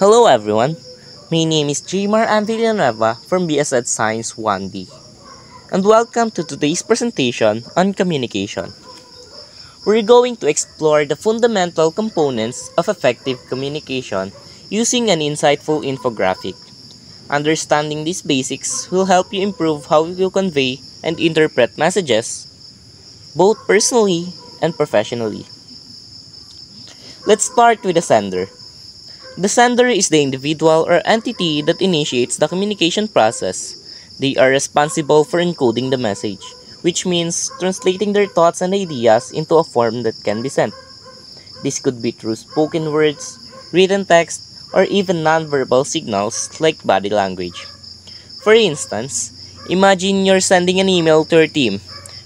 Hello everyone, my name is Jmar Villanueva from BSED Science 1B, and welcome to today's presentation on communication. We're going to explore the fundamental components of effective communication using an insightful infographic. Understanding these basics will help you improve how you convey and interpret messages, both personally and professionally. Let's start with the sender. The sender is the individual or entity that initiates the communication process. They are responsible for encoding the message, which means translating their thoughts and ideas into a form that can be sent. This could be through spoken words, written text, or even nonverbal signals like body language. For instance, imagine you're sending an email to your team.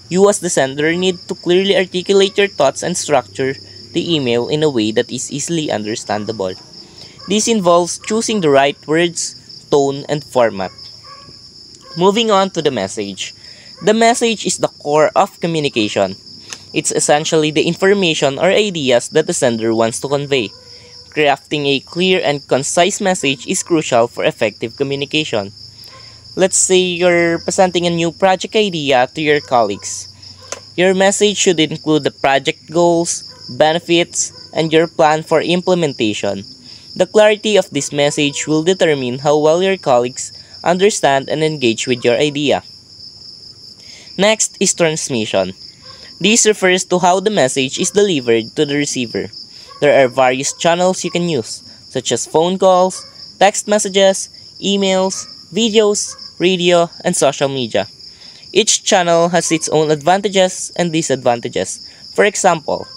You as the sender need to clearly articulate your thoughts and structure the email in a way that is easily understandable. This involves choosing the right words, tone, and format. Moving on to the message. The message is the core of communication. It's essentially the information or ideas that the sender wants to convey. Crafting a clear and concise message is crucial for effective communication. Let's say you're presenting a new project idea to your colleagues. Your message should include the project goals, benefits, and your plan for implementation. The clarity of this message will determine how well your colleagues understand and engage with your idea. Next is transmission. This refers to how the message is delivered to the receiver. There are various channels you can use, such as phone calls, text messages, emails, videos, radio, and social media. Each channel has its own advantages and disadvantages. For example,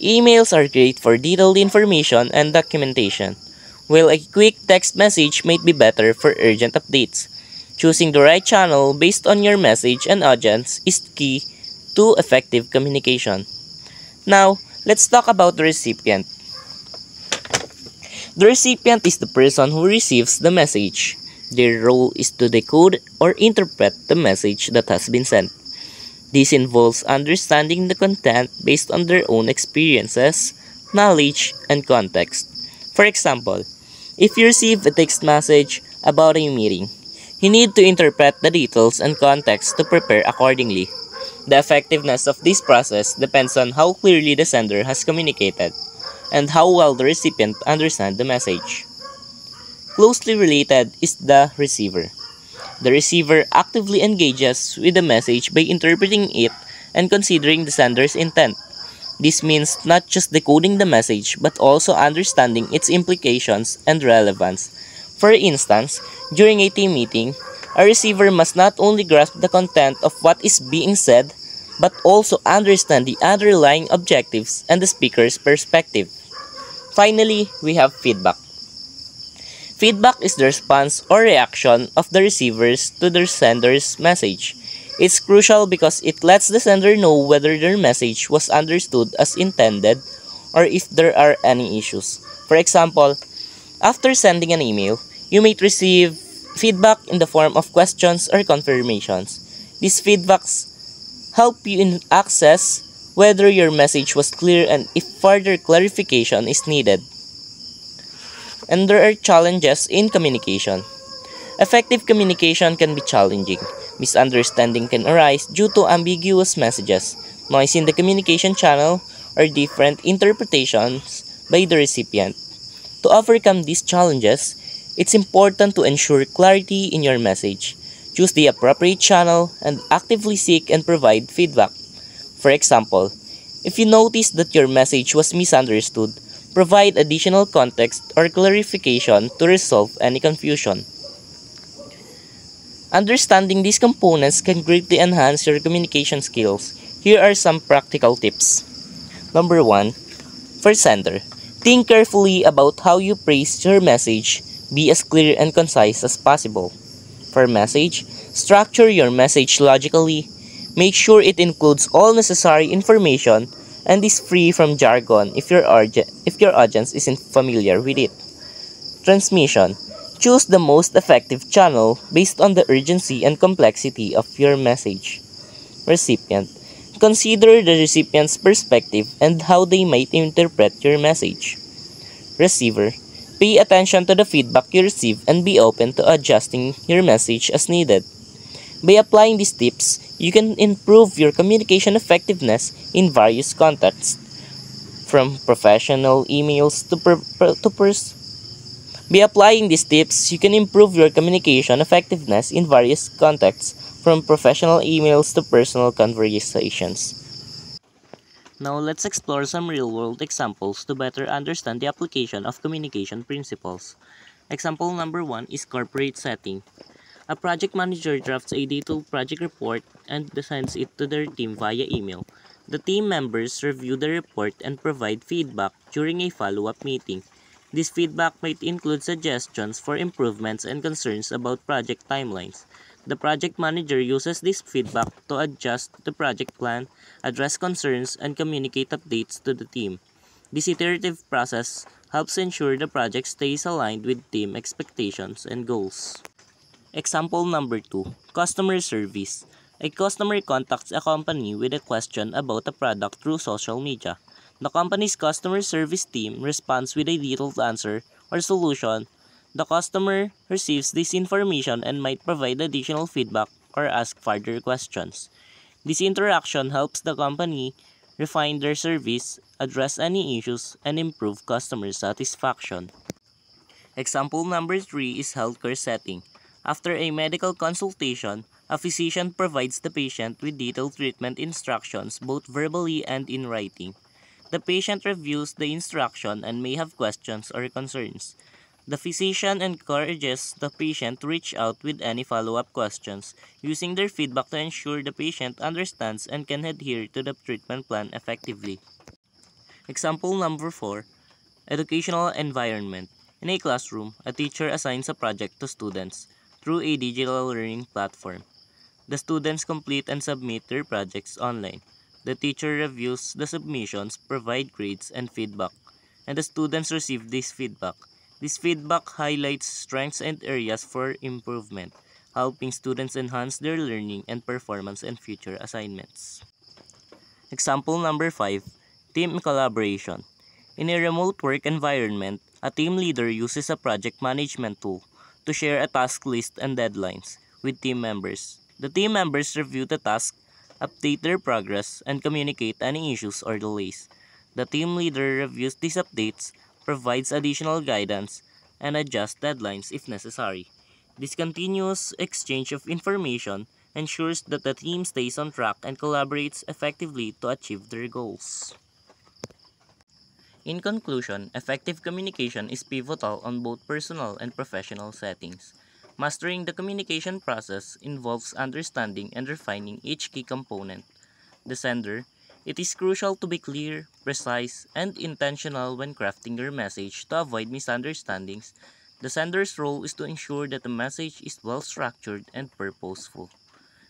emails are great for detailed information and documentation, while a quick text message might be better for urgent updates. Choosing the right channel based on your message and audience is key to effective communication. Now, let's talk about the recipient. The recipient is the person who receives the message. Their role is to decode or interpret the message that has been sent. This involves understanding the content based on their own experiences, knowledge, and context. For example, if you receive a text message about a meeting, you need to interpret the details and context to prepare accordingly. The effectiveness of this process depends on how clearly the sender has communicated and how well the recipient understands the message. Closely related is the receiver. The receiver actively engages with the message by interpreting it and considering the sender's intent. This means not just decoding the message but also understanding its implications and relevance. For instance, during a team meeting, a receiver must not only grasp the content of what is being said but also understand the underlying objectives and the speaker's perspective. Finally, we have feedback. Feedback is the response or reaction of the receivers to their sender's message. It's crucial because it lets the sender know whether their message was understood as intended or if there are any issues. For example, after sending an email, you might receive feedback in the form of questions or confirmations. These feedbacks help you access whether your message was clear and if further clarification is needed. And there are challenges in communication. Effective communication can be challenging. Misunderstanding can arise due to ambiguous messages, noise in the communication channel, or different interpretations by the recipient. To overcome these challenges, it's important to ensure clarity in your message. Choose the appropriate channel and actively seek and provide feedback. For example, if you notice that your message was misunderstood, provide additional context or clarification to resolve any confusion. Understanding these components can greatly enhance your communication skills. Here are some practical tips. Number 1. For sender, think carefully about how you phrase your message. Be as clear and concise as possible. For message, structure your message logically. Make sure it includes all necessary information and is free from jargon if your audience isn't familiar with it. Transmission. Choose the most effective channel based on the urgency and complexity of your message. Recipient. Consider the recipient's perspective and how they might interpret your message. Receiver. Pay attention to the feedback you receive and be open to adjusting your message as needed. By applying these tips, you can improve your communication effectiveness in various contexts, from professional emails to by applying these tips, you can improve your communication effectiveness in various contexts, from professional emails to personal conversations. Now let's explore some real-world examples to better understand the application of communication principles. Example number 1 is corporate setting. A project manager drafts a detailed project report and sends it to their team via email. The team members review the report and provide feedback during a follow-up meeting. This feedback might include suggestions for improvements and concerns about project timelines. The project manager uses this feedback to adjust the project plan, address concerns, and communicate updates to the team. This iterative process helps ensure the project stays aligned with team expectations and goals. Example number 2, customer service. A customer contacts a company with a question about a product through social media. The company's customer service team responds with a detailed answer or solution. The customer receives this information and might provide additional feedback or ask further questions. This interaction helps the company refine their service, address any issues, and improve customer satisfaction. Example number 3 is healthcare setting. After a medical consultation, a physician provides the patient with detailed treatment instructions both verbally and in writing. The patient reviews the instruction and may have questions or concerns. The physician encourages the patient to reach out with any follow-up questions, using their feedback to ensure the patient understands and can adhere to the treatment plan effectively. Example number 4, educational environment. In a classroom, a teacher assigns a project to students through a digital learning platform. The students complete and submit their projects online. The teacher reviews the submissions, provide grades and feedback, and the students receive this feedback. This feedback highlights strengths and areas for improvement, helping students enhance their learning and performance in future assignments. Example number 5, team collaboration. In a remote work environment, a team leader uses a project management tool to share a task list and deadlines with team members. The team members review the task, update their progress, and communicate any issues or delays. The team leader reviews these updates, provides additional guidance, and adjusts deadlines if necessary. This continuous exchange of information ensures that the team stays on track and collaborates effectively to achieve their goals. In conclusion, effective communication is pivotal on both personal and professional settings. Mastering the communication process involves understanding and refining each key component. The sender. It is crucial to be clear, precise, and intentional when crafting your message to avoid misunderstandings. The sender's role is to ensure that the message is well structured and purposeful.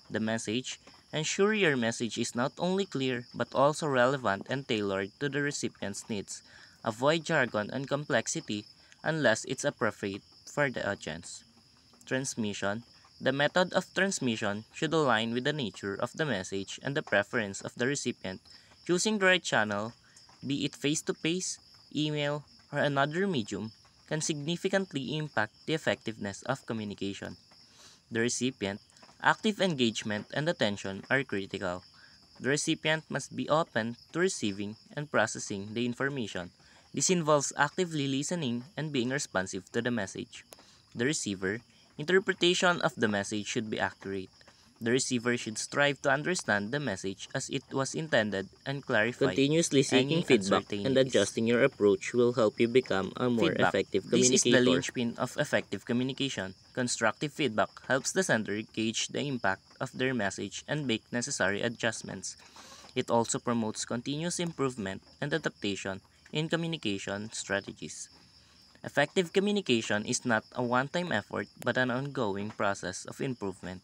The message. Ensure your message is not only clear but also relevant and tailored to the recipient's needs. Avoid jargon and complexity unless it's appropriate for the audience. Transmission. The method of transmission should align with the nature of the message and the preference of the recipient. Choosing the right channel, be it face-to-face, email, or another medium, can significantly impact the effectiveness of communication. The recipient. Active engagement and attention are critical. The recipient must be open to receiving and processing the information. This involves actively listening and being responsive to the message. The receiver. Interpretation of the message should be accurate. The receiver should strive to understand the message as it was intended and clarify continuously seeking feedback and adjusting your approach will help you become a more effective communicator. This is the linchpin of effective communication. Constructive feedback helps the sender gauge the impact of their message and make necessary adjustments. It also promotes continuous improvement and adaptation in communication strategies. Effective communication is not a one-time effort but an ongoing process of improvement.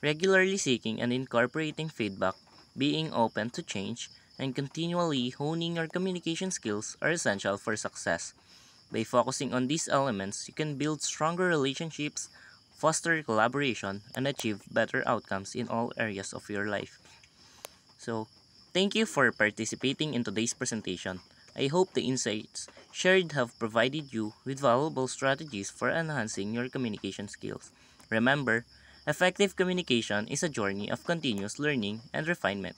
Regularly seeking and incorporating feedback, being open to change, and continually honing your communication skills are essential for success. By focusing on these elements, you can build stronger relationships, foster collaboration, and achieve better outcomes in all areas of your life. So, thank you for participating in today's presentation. I hope the insights shared have provided you with valuable strategies for enhancing your communication skills. Remember, effective communication is a journey of continuous learning and refinement.